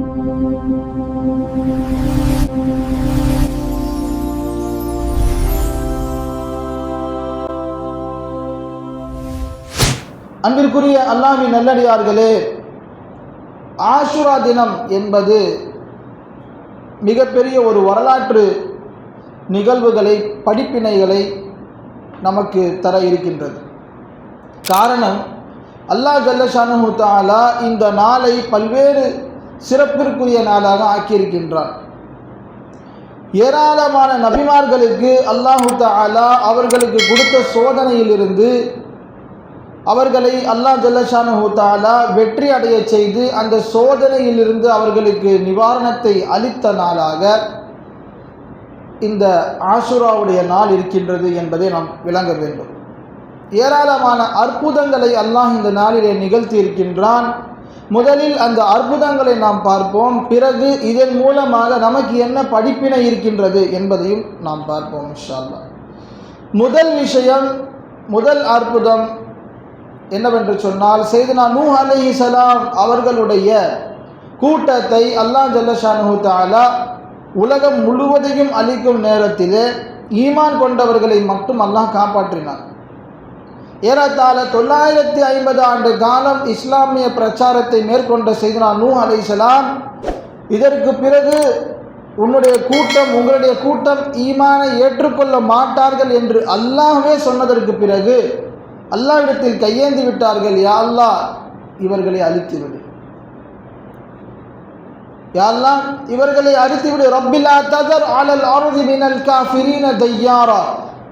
அன்பிற்குரிய அல்லாஹ்வின் நல்லடியார்களே, ஆஷுரா தினம் என்பது மிகப்பெரிய ஒரு வரலாற்று நிகழ்வுகளை, படிப்பினைகளை நமக்கு தர இருக்கின்றது. காரணம், அல்லாஹ் ஜல்ல ஷானஹு தஆலா இந்த நாளை பல்வேறு சிறப்பிற்குரிய நாளாக ஆக்கியிருக்கின்றான். ஏராளமான நபிமார்களுக்கு அல்லாஹு தஆலா அவர்களுக்கு கொடுத்த சோதனையிலிருந்து அவர்களை அல்லாஹ் ஜல்ல ஷானஹு தஆலா வெற்றி அடைய செய்து அந்த சோதனையிலிருந்து அவர்களுக்கு நிவாரணத்தை அளித்த நாளாக இந்த ஆஷுராவுடைய நாள் இருக்கின்றது என்பதை நாம் விளங்க வேண்டும். ஏராளமான அற்புதங்களை அல்லாஹ் இந்த நாளிலே நிகழ்த்தி இருக்கின்றான். முதலில் அந்த அற்புதங்களை நாம் பார்ப்போம். பிறகு இதன் மூலமாக நமக்கு என்ன படிப்பினை இருக்கின்றது என்பதையும் நாம் பார்ப்போம் இன்ஷா அல்லாஹ். முதல் விஷயம், முதல் அற்புதம் என்னவென்று சொன்னால், சையதுனா நூஹ் அலைஹிஸ்ஸலாம் அவர்களுடைய கூட்டத்தை அல்லாஹ் ஜல்ல ஷானஹு தஆலா உலகம் முழுவதையும் அழிக்கும் நேரத்திலே ஈமான் கொண்டவர்களை மட்டும் அல்லாஹ் காப்பாற்றினார். ஏறத்தாழ 950 ஆண்டு காலம் இஸ்லாமிய பிரச்சாரத்தை மேற்கொண்ட சையதுனா நூஹ் அலைஹிஸ்ஸலாம், இதற்கு பிறகு உங்களுடைய கூட்டம் ஈமானை ஏற்றுக்கொள்ள மாட்டார்கள் என்று அல்லாஹ்வே சொன்னதற்கு பிறகு அல்லாஹ்விடத்தில் கையேந்தி விட்டார்கள். யா அல்லாஹ், இவர்களை அழித்துவிடு, யா அல்லாஹ் இவர்களை அழித்துவிடு. ரப்பில் லா ததர் அலல் அர்தி மினல் காஃபிரீன தையாரா,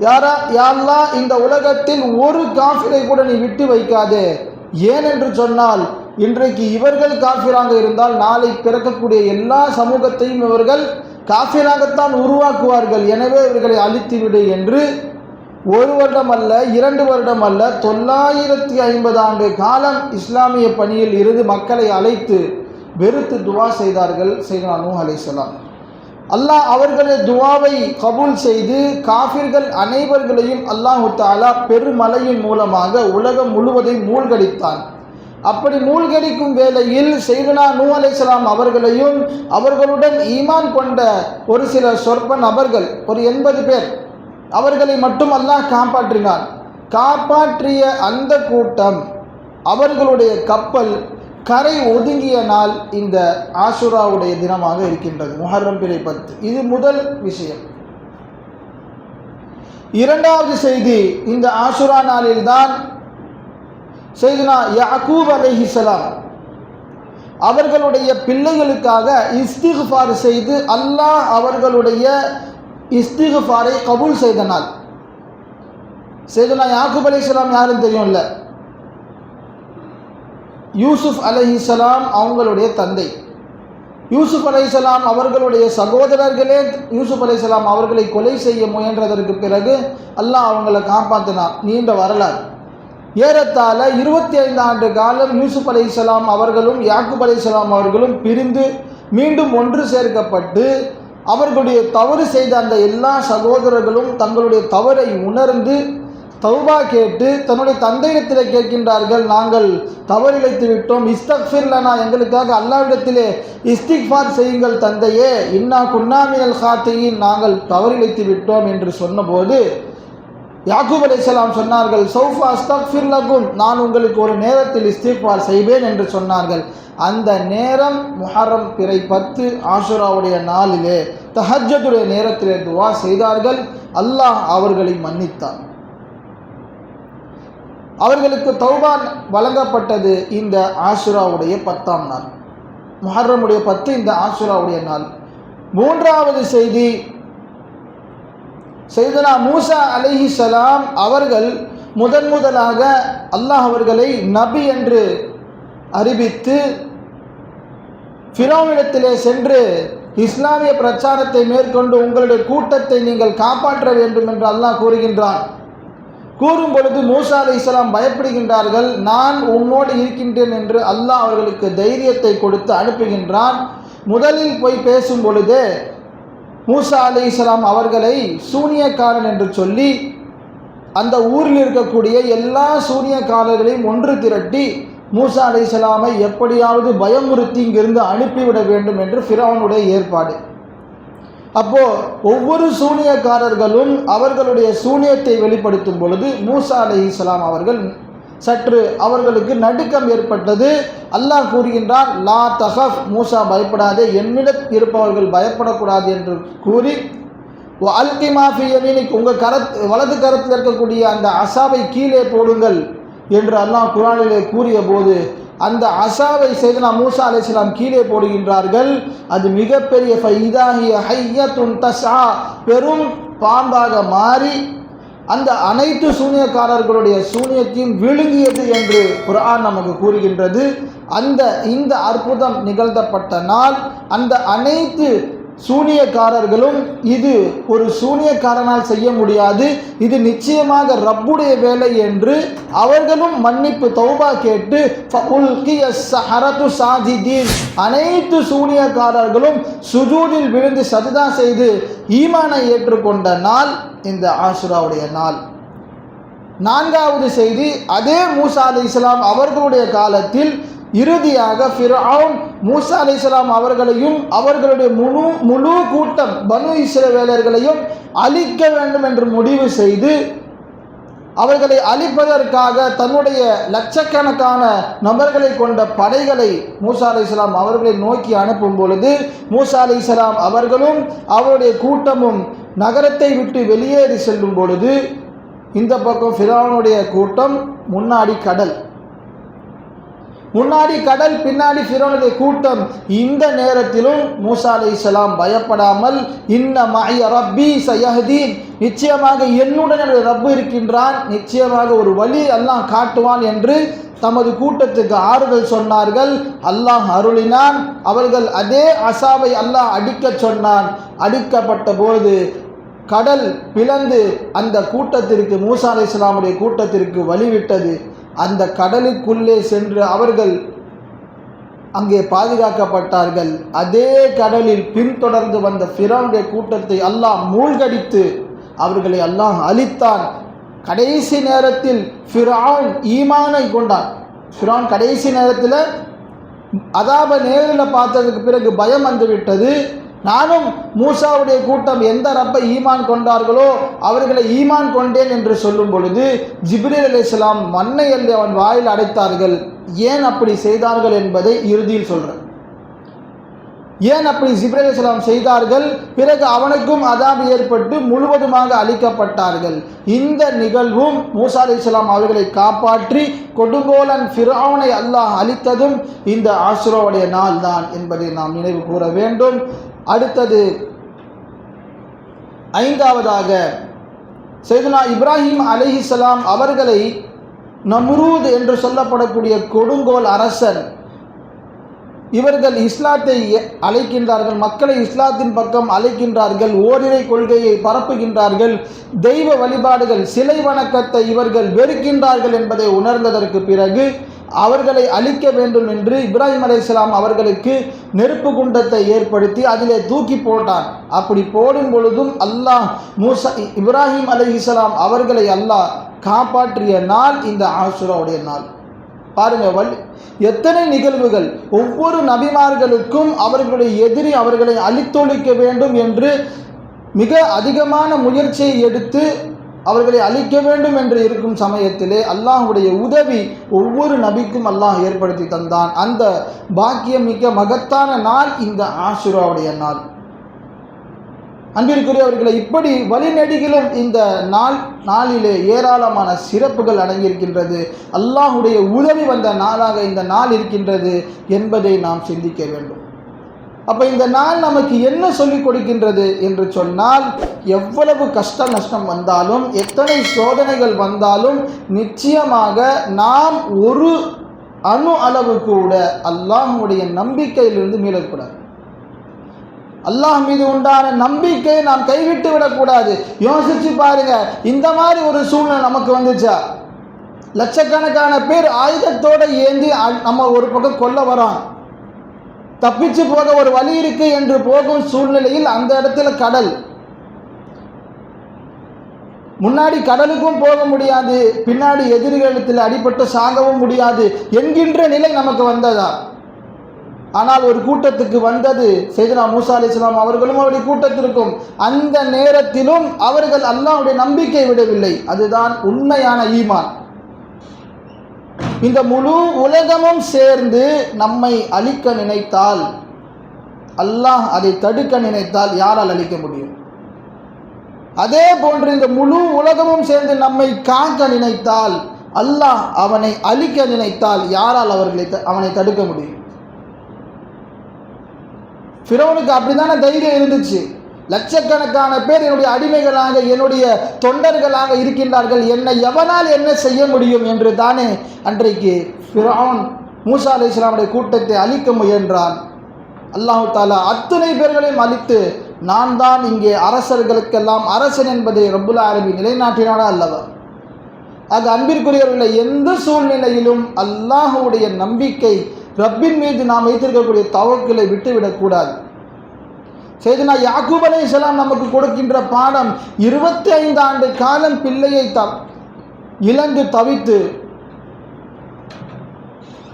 யா அல்லாஹ் இந்த உலகத்தில் ஒரு காஃபிரை கூட நீ விட்டு வைக்காதே. ஏனென்று சொன்னால், இன்றைக்கு இவர்கள் காஃபிராக இருந்தால் நாளை பிறக்கக்கூடிய எல்லா சமூகத்தையும் இவர்கள் காஃபிராகத்தான் உருவாக்குவார்கள். எனவே இவர்களை அழித்துவிடு என்று 1 வருடம் அல்ல, 2 வருடம் அல்ல, 950 ஆண்டு காலம் இஸ்லாமிய பணியில் இருந்து மக்களை அழைத்து வெறுத்து துவா செய்தார்கள் சையதுனா நூஹ் அலைஹிஸ்ஸலாம். அல்லாஹ் அவர்களுடைய துவாவை கபூல் செய்து காஃபிர்கள் அனைவர்களையும் அல்லாஹு தஆலா பெருமழையின் மூலமாக உலகம் முழுவதையும் மூழ்கடித்தான். அப்படி மூழ்கடிக்கும் வேளையில் சையதுனா நூஹ் அலைஹிஸ்ஸலாம் அவர்களையும் அவர்களுடன் ஈமான் கொண்ட ஒரு சில சொற்ப நபர்கள், ஒரு 80 பேர், அவர்களை மட்டும் அல்லாஹ் காப்பாற்றினான். காப்பாற்றிய அந்த கூட்டம், அவர்களுடைய கப்பல் கரை ஒதுங்கிய நாள் இந்த ஆஷுராவுடைய தினமாக இருக்கின்றது, முஹர்ரம் பிறை 10. இது முதல் விஷயம். இரண்டாவது செய்தி, இந்த ஆஷுரா நாளில்தான் சையதுனா யாக்கூப் அலைஹிஸ்ஸலாம் அவர்களுடைய பிள்ளைகளுக்காக இஸ்திக்ஃபார் செய்து அல்லாஹ் அவர்களுடைய இஸ்திக்ஃபாரை கபூல் செய்த நாள். சையதுனா யாக்கூப் அலைஹிஸ்ஸலாம் யாரும் தெரியும்ல, யூசுப் அலைஹிஸ்ஸலாம் அவங்களுடைய தந்தை. யூசுப் அலைஹிஸ்ஸலாம் அவர்களுடைய சகோதரர்களே யூசுப் அலைஹிஸ்ஸலாம் அவர்களை கொலை செய்ய முயன்றதற்கு பிறகு அல்லாஹ் அவங்களை காப்பாற்றினார். நீண்ட வரலாறு. ஏறத்தாழ 25 ஆண்டு காலம் யூசுப் அலைஹிஸ்ஸலாம் அவர்களும் யாக்கூப் அலைஹிஸ்ஸலாம் அவர்களும் பிரிந்து மீண்டும் ஒன்று சேர்க்கப்பட்டு அவர்களுடைய தவறு செய்த அந்த எல்லா சகோதரர்களும் தங்களுடைய தவறை உணர்ந்து தௌபா கேட்டு தன்னுடைய தந்தையிடத்தில் கேட்கின்றார்கள், நாங்கள் தவறிழைத்து விட்டோம், இஸ்தக்ஃபிர் லனா, எங்களுக்காக அல்லாஹ்விடத்திலே இஸ்திக்ஃபார் செய்யுங்கள் தந்தையே, இன்னா குன்னா மினல் காத்தியின், நாங்கள் தவறிழைத்து விட்டோம் என்று சொன்னபோது யாக்கூப் அலைஹிஸ்ஸலாம் சொன்னார்கள், சௌஃப அஸ்தக்ஃபிர் லகும், நான் உங்களுக்கு ஒரு நேரத்தில் இஸ்திக்ஃபார் செய்வேன் என்று சொன்னார்கள். அந்த நேரம் முஹர்ரம் பிறை 10 ஆஷுராவுடைய நாளிலே தஹஜ்ஜுடைய நேரத்திலே துவா செய்தார்கள். அல்லாஹ் அவர்களை மன்னித்தார். அவர்களுக்கு தௌபா வழங்கப்பட்டது இந்த ஆஷுராவுடைய 10ஆம் நாள். முஹர்ரமுடைய 10 இந்த ஆஷுராவுடைய நாள். மூன்றாவது செய்தி, சையதுனா மூசா அலைஹிஸ்ஸலாம் அவர்கள் முதலாக அல்லாஹ் அவர்களை நபி என்று அறிவித்து ஃபிரௌனிடத்திலே சென்று இஸ்லாமிய பிரச்சாரத்தை மேற்கொண்டு உங்களுடைய கூட்டத்தை நீங்கள் காப்பாற்ற வேண்டும் என்று அல்லாஹ் கூறுகின்றான். கூறும் பொழுது மூசா அலைஹிஸ்ஸலாம் பயப்படுகின்றார்கள். நான் உன்னோடு இருக்கின்றேன் என்று அல்லாஹ் அவர்களுக்கு தைரியத்தை கொடுத்து அனுப்புகின்றான். முதலில் போய் பேசும் பொழுது மூசா அலைஹிஸ்ஸலாம் அவர்களை சூனியக்காரன் என்று சொல்லி அந்த ஊரில் இருக்கக்கூடிய எல்லா சூனியக்காரர்களையும் ஒன்று திரட்டி மூசா அலைஹிஸ்ஸலாமை எப்படியாவது பயமுறுத்தி இங்கிருந்து அனுப்பிவிட வேண்டும் என்று ஃபிரௌனுடைய ஏற்பாடு. அப்போ ஒவ்வொரு சூனியக்காரர்களும் அவர்களுடைய சூனியத்தை வெளிப்படுத்தும் பொழுது மூசா அலைஹிஸ்ஸலாம் அவர்கள் சற்று அவர்களுக்கு நடுக்கம் ஏற்பட்டது. அல்லாஹ் கூறுகின்றான், லா தஹஃப், மூசா பயப்படாதே, என்னிடம் இருப்பவர்கள் பயப்படக்கூடாது என்று கூறி, அல்கி மா ஃபி யமீனிக், உங்கள் வலது கரத்தில் இருக்கக்கூடிய அந்த அசாவை கீழே போடுங்கள் என்று அல்லாஹ் குர்ஆனிலே கூறிய போது அந்த அசாவை செய்தனா மூசா அலைஹிஸ்ஸலாம் கீழே போடுகின்றார்கள். அது மிகப்பெரிய ஃபைதாஹிய ஹய்யத்துன் தஸ்ஆ, பெரும் பாம்பாக மாறி அந்த அனைத்து சூனியக்காரர்களுடைய சூனியத்தையும் விழுங்கியது என்று குர்ஆன் நமக்கு கூறுகின்றது. இந்த அற்புதம் நிகழ்த்தப்பட்ட நாள் அந்த அனைத்து சூனியக்காரர்களும் இது ஒரு சூனியக்காரனால் செய்ய முடியாது, இது நிச்சயமாக ரப்புடைய வேலை என்று அவர்களும் மன்னிப்பு தௌபா கேட்டு அனைத்து சூனியக்காரர்களும் சுஜூதில் விழுந்து சஜ்தா செய்து ஈமானை ஏற்றுக்கொண்ட நாள் இந்த ஆஷுராவுடைய நாள். நான்காவது செய்தி, அதே மூசா அலைஹிஸ்ஸலாம் அவர்களுடைய காலத்தில் இறுதியாக ஃபிர்அவுன் மூசா அலைஹிஸ்ஸலாம் அவர்களையும் அவர்களுடைய முழு கூட்டம் பனு இஸ்ரவேலர்களையும் அழிக்க வேண்டும் என்று முடிவு செய்து அவர்களை அழிப்பதற்காக தன்னுடைய லட்சக்கணக்கான நபர்களை கொண்ட படைகளை மூசா அலைஹிஸ்ஸலாம் அவர்களை நோக்கி அனுப்பும் பொழுது மூசா அலைஹிஸ்ஸலாம் அவர்களும் அவருடைய கூட்டமும் நகரத்தை விட்டு வெளியேறி செல்லும் பொழுது இந்த பக்கம் ஃபிர்அவுனுடைய கூட்டம் முன்னாடி கடல் பின்னாடி ஃபிரௌனுடைய கூட்டம். இந்த நேரத்திலும் மூசா அலைஹிஸ்ஸலாம் பயப்படாமல், இன்ன மஅய ரப்பி சயஹ்தீன், நிச்சயமாக என்னுடன் என்னுடைய ரப்பு இருக்கின்றான், நிச்சயமாக ஒரு வழி அல்லாஹ் காட்டுவான் என்று தமது கூட்டத்துக்கு ஆறுதல் சொன்னார்கள். அல்லாஹ் அருளினான். அவர்கள் அதே அசாவை அல்லாஹ் அடிக்க சொன்னான். அடிக்கப்பட்ட போது கடல் பிளந்து அந்த கூட்டத்திற்கு, மூசா அலைஹிஸ்ஸலாமுடைய கூட்டத்திற்கு வழிவிட்டது. அந்த கடலுக்குள்ளே சென்று அவர்கள் அங்கே பாதுகாக்கப்பட்டார்கள். அதே கடலில் பின்தொடர்ந்து வந்த ஃபிரௌனுடைய கூட்டத்தை அல்லாஹ் மூழ்கடித்து அவர்களை அல்லாஹ் அழித்தான். கடைசி நேரத்தில் ஃபிரௌன் ஈமானை கொண்டான். ஃபிரௌன் கடைசி நேரத்தில் அதாப நேரில் பார்த்ததுக்கு பிறகு பயம் வந்துவிட்டது. நானும் மூசாவுடைய கூட்டம் எந்த ரப்பை ஈமான் கொண்டார்களோ அவர்களை ஈமான் கொண்டேன் என்று சொல்லும் பொழுது ஜிப்ரீல் அலைஹிஸ்ஸலாம் மண்ணை அள்ளி அவன் வாயில் அடைத்தார்கள். ஏன் அப்படி செய்தார்கள் என்பதை இறுதியில் சொல்றேன். ஏன் அப்படி ஜிப்ரீல் அலைஹிஸ்ஸலாம் செய்தார்கள்? பிறகு அவனுக்கும் அதாபு ஏற்பட்டு முழுவதுமாக அழிக்கப்பட்டார்கள். இந்த நிகழ்வும் மூசா அலைஹிஸ்ஸலாம் அவர்களை காப்பாற்றி கொடுங்கோலன் ஃபிரௌனை அல்லாஹ் அழித்ததும் இந்த ஆஷுராவுடைய நாள் தான் என்பதை நாம் நினைவு கூற வேண்டும். அடுத்தது ஐந்தாவதாக சையதுனா இப்ராஹிம் அலைஹிஸ்ஸலாம் அவர்களை நம்ரூத் என்று சொல்லப்படக்கூடிய கொடுங்கோல் அரசன், இவர்கள் இஸ்லாத்தை அழைக்கின்றார்கள், மக்களை இஸ்லாத்தின் பக்கம் அழைக்கின்றார்கள், ஓரிரை கொள்கையை பரப்புகின்றார்கள், தெய்வ வழிபாடுகள் சிலை வணக்கத்தை இவர்கள் வெறுக்கின்றார்கள் என்பதை உணர்ந்ததற்கு பிறகு அவர்களை அழிக்க வேண்டும் என்று இப்ராஹிம் அலைஹிஸ்ஸலாம் அவர்களுக்கு நெருப்பு குண்டத்தை ஏற்படுத்தி அதிலே தூக்கி போட்டான். அப்படி போடும் பொழுதும் அல்லாஹ் இப்ராஹிம் அலைஹிஸ்ஸலாம் அவர்களை அல்லாஹ் காப்பாற்றிய நாள் இந்த ஆஷுராவுடைய நாள். பாருங்க, எத்தனை நிகழ்வுகள். ஒவ்வொரு நபிமார்களுக்கும் அவர்களுடைய எதிரி அவர்களை அழித்தொழிக்க வேண்டும் என்று மிக அதிகமான முயற்சியை எடுத்து அவர்களை அழிக்க வேண்டும் என்று இருக்கும் சமயத்திலே அல்லாஹுடைய உதவி ஒவ்வொரு நபிக்கும் அல்லாஹ் ஏற்படுத்தி தந்தான். அந்த பாக்கியம் மிக்க மகத்தான நாள் இந்த ஆஷுராவுடைய நாள். அன்பிற்குரியவர்களை, இப்படி வழிநெடுகிலும் இந்த நாளிலே ஏராளமான சிறப்புகள் அடங்கியிருக்கின்றது. அல்லாஹுடைய உதவி வந்த நாளாக இந்த நாள் இருக்கின்றது என்பதை நாம் சிந்திக்க வேண்டும். அப்போ இந்த நாள் நமக்கு என்ன சொல்லிக் கொடுக்கின்றது என்று சொன்னால், எவ்வளவு கஷ்ட நஷ்டம் வந்தாலும், எத்தனை சோதனைகள் வந்தாலும், நிச்சயமாக நாம் ஒரு அணு அளவு கூட அல்லாஹ்வுடைய நம்பிக்கையிலிருந்து மீளக்கூடாது. அல்லாஹ் மீது உண்டான நம்பிக்கையை நாம் கைவிட்டு விடக்கூடாது. யோசிச்சு பாருங்க, இந்த மாதிரி ஒரு சூழ்நிலை நமக்கு வந்துச்சா? லட்சக்கணக்கான பேர் ஆயுதத்தோடு ஏந்தி நம்ம ஒரு பக்கம் கொல்ல வரோம், தப்பிச்சு போக ஒரு வழி இருக்கு என்று போகும் சூழ்நிலையில் அந்த இடத்துல கடல், முன்னாடி கடலுக்கும் போக முடியாது, பின்னாடி எதிரிகளிடத்தில் அடிபட்டு சாகவும் முடியாது என்கின்ற நிலை நமக்கு வந்ததா? ஆனால் ஒரு கூட்டத்துக்கு வந்தது சையதுனா மூசா அலைஹிஸ்ஸலாம் அவர்களும் அவருடைய கூட்டத்திற்கும். அந்த நேரத்திலும் அவர்கள் அல்லாஹ்வுடைய நம்பிக்கை விடவில்லை. அதுதான் உண்மையான ஈமான். இந்த முழு உலகமும் சேர்ந்து நம்மை அழிக்க நினைத்தால், அல்லாஹ் அதை தடுக்க நினைத்தால் யாரால் அழிக்க முடியும்? அதே போன்று இந்த முழு உலகமும் சேர்ந்து நம்மை காக்க நினைத்தால், அல்லாஹ் அவனை அழிக்க நினைத்தால் யாரால் அவனை தடுக்க முடியும்? ஃபிரௌனுக்கு அப்படிதான தைரியம் இருந்துச்சு. லட்சக்கணக்கான பேர் என்னுடைய அடிமைகளாக, என்னுடைய தொண்டர்களாக இருக்கின்றார்கள், என்னை எவனால் என்ன செய்ய முடியும் என்று தானே அன்றைக்கு ஃபிரௌன் மூசா அலைஹிஸ்ஸலாமுடைய கூட்டத்தை அழிக்க முயன்றான். அல்லாஹ் தஆலா அத்தனை பேர்களையும் அழித்து, நான் தான் இங்கே அரசர்களுக்கெல்லாம் அரசன் என்பதை ரப்புல் ஆலமீன் நிலைநாட்டினானா அல்லவா? ஆக அன்பிற்குரியவர்களை, எந்த சூழ்நிலையிலும் அல்லாஹ்வுடைய நம்பிக்கை, ரப்பின் மீது நாம் வைத்திருக்கக்கூடிய தவக்குலை விட்டுவிடக்கூடாது. சையதுனா யாக்கூப் அலைஹிஸ்ஸலாம் நமக்கு கொடுக்கின்ற பாடம், 25 ஆண்டு காலம் பிள்ளையை இழந்து தவித்து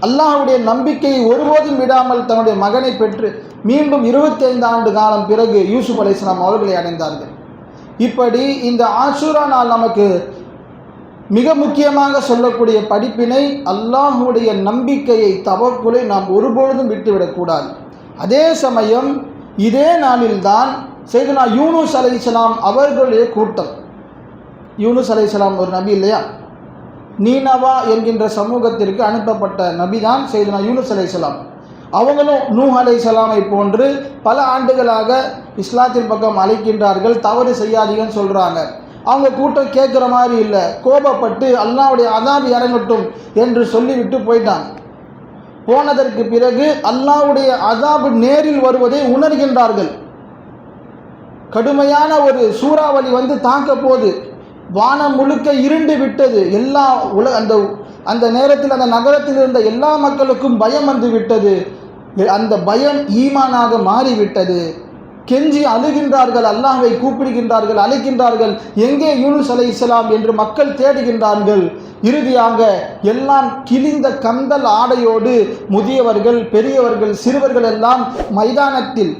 அல்லாஹ்வுடைய நம்பிக்கையை ஒருபோதும் விடாமல் தன்னுடைய மகனை பெற்று மீண்டும் 25 ஆண்டு காலம் பிறகு யூசுப் அலைஹிஸ்ஸலாம் அவர்களை அடைந்தார்கள். இப்படி இந்த ஆஷூரா நாள் நமக்கு மிக முக்கியமாக சொல்லக்கூடிய படிப்பினை, அல்லாஹ்வுடைய நம்பிக்கையை, தவக்குலை நாம் ஒருபொழுதும் விட்டுவிடக்கூடாது. அதே சமயம் இதே நாளில்தான் சையதுனா யூனுஸ் அலைஹிஸ்ஸலாம் அவர்களுடைய கூட்டம், யூனுஸ் அலைஹிஸ்ஸலாம் ஒரு நபி இல்லையா, நீனவா என்கின்ற சமூகத்திற்கு அனுப்பப்பட்ட நபி தான் சையதுனா யூனுஸ் அலைஹிஸ்ஸலாம். அவங்களும் நூஹ் அலைஹிஸ்ஸலாமை போன்று பல ஆண்டுகளாக இஸ்லாத்தின் பக்கம் அழைக்கின்றார்கள், தவறு செய்யாதீங்கன்னு சொல்கிறாங்க. அவங்க கூட்டம் கேட்குற மாதிரி இல்லை, கோபப்பட்டு அல்லாஹ்வுடைய அதாபு இறங்கட்டும் என்று சொல்லிவிட்டு போயிட்டாங்க. போனதற்கு பிறகு அல்லாஹ்வுடைய அதாபு நேரில் வருவதை உணர்கின்றார்கள். கடுமையான ஒரு சூறாவளி வந்து தாக்க போது, வானம் முழுக்க இருண்டு விட்டது. எல்லா அந்த நேரத்தில் அந்த நகரத்தில் இருந்த எல்லா மக்களுக்கும் பயம் வந்து விட்டது. அந்த பயம் ஈமானாக மாறிவிட்டது. கெஞ்சி அழுகின்றார்கள், அல்லாஹ்வை கூப்பிடுகின்றார்கள், அழைக்கின்றார்கள், எங்கே யூனுஸ் அலைஹிஸ்ஸலாம் என்று மக்கள் தேடுகின்றார்கள். இறுதியாக எல்லாம் கிழிந்த கந்தல் ஆடையோடு முதியவர்கள், பெரியவர்கள், சிறுவர்கள் எல்லாம் மைதானத்தில்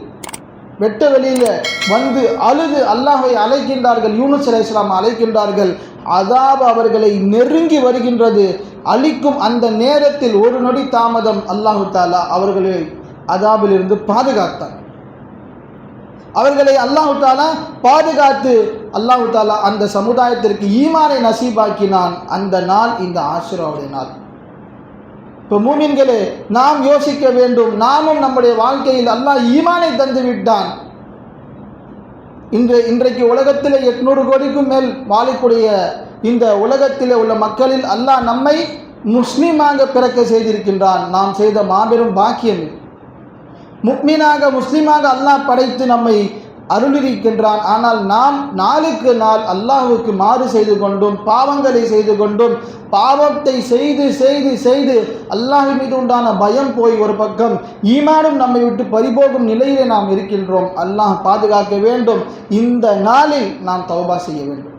வெட்ட வெளியில் வந்து அழுது அல்லாஹ்வை அழைக்கின்றார்கள், யூனுஸ் அலைஹிஸ்ஸலாம் அழைக்கின்றார்கள். அதாப் அவர்களை நெருங்கி வருகின்றது. அழிக்கும் அந்த நேரத்தில் ஒரு நொடி தாமதம் அல்லாஹ் தஆலா அவர்களை அதாபிலிருந்து பாதுகாத்தார். அவர்களை அல்லாஹ் தஆலா பாதுகாத்து அல்லாஹ் தஆலா அந்த சமுதாயத்திற்கு ஈமானை நசீபாக்கினான். அந்த நாள் இந்த ஆஷூராவுடைய நாள். இப்போ மூமின்களே, நாம் யோசிக்க வேண்டும், நாமும் நம்முடைய வாழ்க்கையில் அல்லாஹ் ஈமானை தந்து விட்டான். இன்றைக்கு உலகத்தில் 800 கோடிக்கும் மேல் வாழக்கூடிய இந்த உலகத்தில் உள்ள மக்களில் அல்லாஹ் நம்மை முஸ்லீமாக பிறக்க செய்திருக்கின்றான். நாம் செய்த மாபெரும் பாக்கியம். முக்மீனாக, முஸ்லீமாக அல்லாஹ் படைத்து நம்மை அருளிருக்கின்றான். ஆனால் நாம் நாளுக்கு நாள் அல்லாஹ்வுக்கு மாறு செய்து கொண்டும், பாவங்களை செய்து கொண்டும், பாவத்தை செய்து செய்து செய்து அல்லாஹ் மீது உண்டான பயம் போய் ஒரு பக்கம், ஈமானும் நம்மை விட்டு பறிபோகும் நிலையிலே நாம் இருக்கின்றோம். அல்லாஹ் பாதுகாக்க வேண்டும். இந்த நாளில் நாம் தௌபா செய்ய வேண்டும்.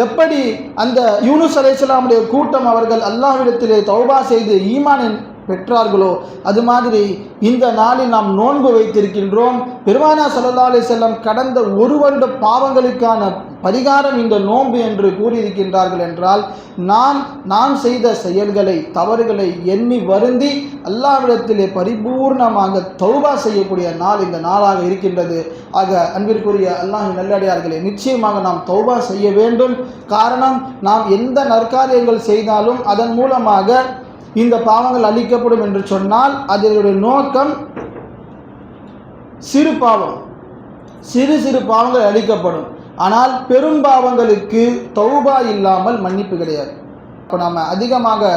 எப்படி அந்த யூனுஸ் அலைஹிஸ்ஸலாமுடைய கூட்டம் அவர்கள் அல்லாஹ்விடத்திலே தௌபா செய்து ஈமானை பெற்றார்களோ, அது மாதிரி இந்த நாளில் நாம் நோன்பு வைத்திருக்கின்றோம். பெருமானா ஸல்லல்லாஹு அலைஹி வஸல்லம் கடந்த ஒரு வருட பாவங்களுக்கான பரிகாரம் இந்த நோன்பு என்று கூறியிருக்கின்றார்கள். என்றால் நாம் செய்த செயல்களை, தவறுகளை எண்ணி வருந்தி அல்லாஹ்விடத்திலே பரிபூர்ணமாக தௌபா செய்யக்கூடிய நாள் இந்த நாளாக இருக்கின்றது. ஆக அன்பிற்குரிய அல்லாஹ்வின் நல்லடியார்களே, நிச்சயமாக நாம் தௌபா செய்ய வேண்டும். காரணம், நாம் எந்த நற்காரியங்கள் செய்தாலும் அதன் மூலமாக இந்த பாவங்கள் அழிக்கப்படும் என்று சொன்னால் அதனுடைய நோக்கம் சிறு பாவம், சிறு சிறு பாவங்கள் அழிக்கப்படும். ஆனால் பெரும் பாவங்களுக்கு தௌபா இல்லாமல் மன்னிப்பு கிடையாது. இப்போ நாம் அதிகமாக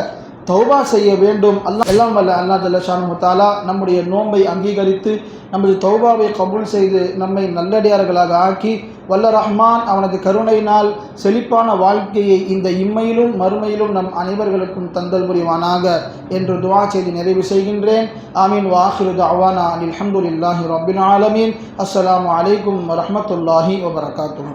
தௌபா செய்ய வேண்டும். எல்லாம் வல்ல அல்லாஹ் ஜல்ல ஷானுஹு தஆலா நம்முடைய நோன்பை அங்கீகரித்து நமது தௌபாவை கபூல் செய்து நம்மை நல்லடியார்களாக ஆக்கி, வல்ல ரஹ்மான் அவனது கருணையினால் செழிப்பான வாழ்க்கையை இந்த இம்மையிலும் மறுமையிலும் நம் அனைவர்களுக்கும் தந்தல் புரிவானாக என்று துஆ செய்து நிறைவு செய்கின்றேன். ஆமீன். வாஹிரு தஅவானா அல்ஹம்துலில்லாஹி ரப்பில் ஆலமீன். அஸ்ஸலாமு அலைக்கும் வரஹ்மத்துல்லாஹி வபரகாத்துஹு.